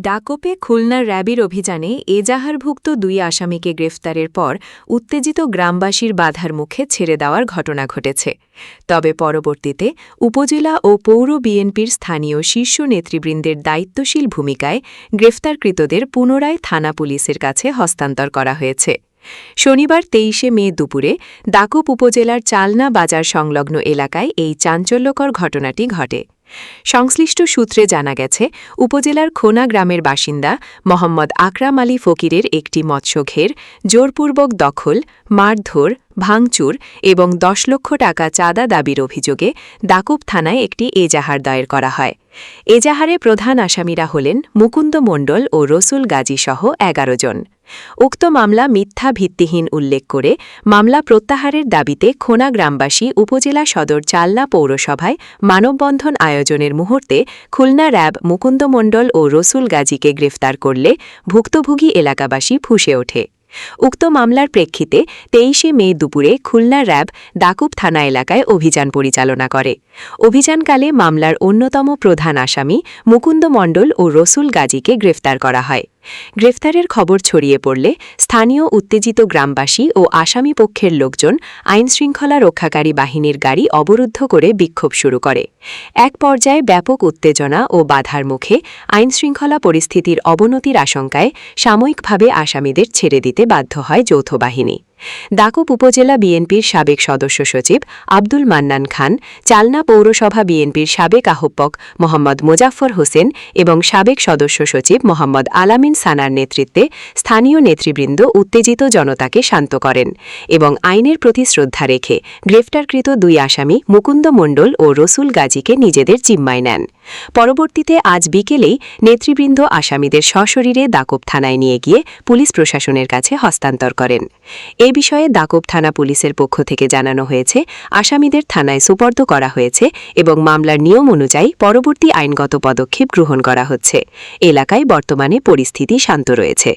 ডাকোপে খুলনার র্যাবের অভিযানে এজাহারভুক্ত ২ আসামিকে গ্রেফতারের পর উত্তেজিত গ্রামবাসীর বাধার মুখে ছেড়ে দেওয়ার ঘটনা ঘটেছে। তবে পরবর্তীতে উপজেলা ও পৌর বিএনপির স্থানীয় শীর্ষ নেতৃবৃন্দের দায়িত্বশীল ভূমিকায় গ্রেফতারকৃতদের পুনরায় থানা পুলিশের কাছে হস্তান্তর করা হয়েছে। শনিবার ২৩শে মে দুপুরে দাকোপ উপজেলার চালনা বাজার সংলগ্ন এলাকায় এই চাঞ্চল্যকর ঘটনাটি ঘটে। সংশ্লিষ্ট সূত্রে জানা গেছে, উপজেলার খোনা গ্রামের বাসিন্দা মোহাম্মদ আকরাম আলী ফকিরের একটি মৎস্যঘের জোরপূর্বক দখল, মারধর, ভাঙচুর এবং ১০ লক্ষ টাকা চাঁদা দাবির অভিযোগে দাকোপ থানায় একটি এজাহার দায়ের করা হয়। এজাহারে প্রধান আসামিরা হলেন মুকুন্দ মণ্ডল ও রসুল গাজী সহ ১১ জন। উক্ত মামলা মিথ্যা ভিত্তিহীন উল্লেখ করে মামলা প্রত্যাহারের দাবিতে খোনা গ্রামবাসী উপজেলা সদর চালনা পৌরসভায় মানববন্ধন আয়োজনের মুহূর্তে খুলনা র্যাব মুকুন্দ মণ্ডল ও রসুল গাজীকে গ্রেফতার করলে ভুক্তভোগী এলাকাবাসী ফুঁসে ওঠে। উক্ত মামলার প্রেক্ষিতে ২৩শে মে দুপুরে খুলনা র্যাব দাকোপ থানা এলাকায় অভিযান পরিচালনা করে। অভিযানকালে মামলার অন্যতম প্রধান আসামি মুকুন্দ মণ্ডল ও রসুল গাজীকে গ্রেফতার করা হয়। গ্রেফতারের খবর ছড়িয়ে পড়লে স্থানীয় উত্তেজিত গ্রামবাসী ও আসামি পক্ষের লোকজন আইনশৃঙ্খলা রক্ষাকারী বাহিনীর গাড়ি অবরুদ্ধ করে বিক্ষোভ শুরু করে। এক পর্যায়ে ব্যাপক উত্তেজনা ও বাধার মুখে আইনশৃঙ্খলা পরিস্থিতির অবনতির আশঙ্কায় সাময়িকভাবে আসামিদের ছেড়ে দিতে বাধ্য হয় যৌথ বাহিনী। দাকোপ উপজেলা বিএনপির সাবেক সদস্য সচিব আব্দুল মান্নান খান, চালনা পৌরসভা বিএনপির সাবেক আহ্বায়ক মোহাম্মদ মোজাফফর হোসেন এবং সাবেক সদস্য সচিব মোহাম্মদ আলামিন সানার নেতৃত্বে স্থানীয় নেতৃবৃন্দ উত্তেজিত জনতাকে শান্ত করেন এবং আইনের প্রতি শ্রদ্ধা রেখে গ্রেফতারকৃত ২ আসামি মুকুন্দ মণ্ডল ও রসুল গাজীকে নিজেদের জিম্মায় নেন। পরবর্তীতে আজ বিকেলেই নেতৃবৃন্দ আসামিদের সশরীরে দাকোপ থানায় নিয়ে গিয়ে পুলিশ প্রশাসনের কাছে হস্তান্তর করেন। এ বিষয়ে দাকোপ থানা পুলিশের পক্ষ থেকে জানানো হয়েছে, আসামিদের থানায় সোপর্দ করা হয়েছে এবং মামলার নিয়ম অনুযায়ী পরবর্তী আইনগত পদক্ষেপ গ্রহণ করা হচ্ছে। এলাকায় বর্তমানে পরিস্থিতি শান্ত রয়েছে।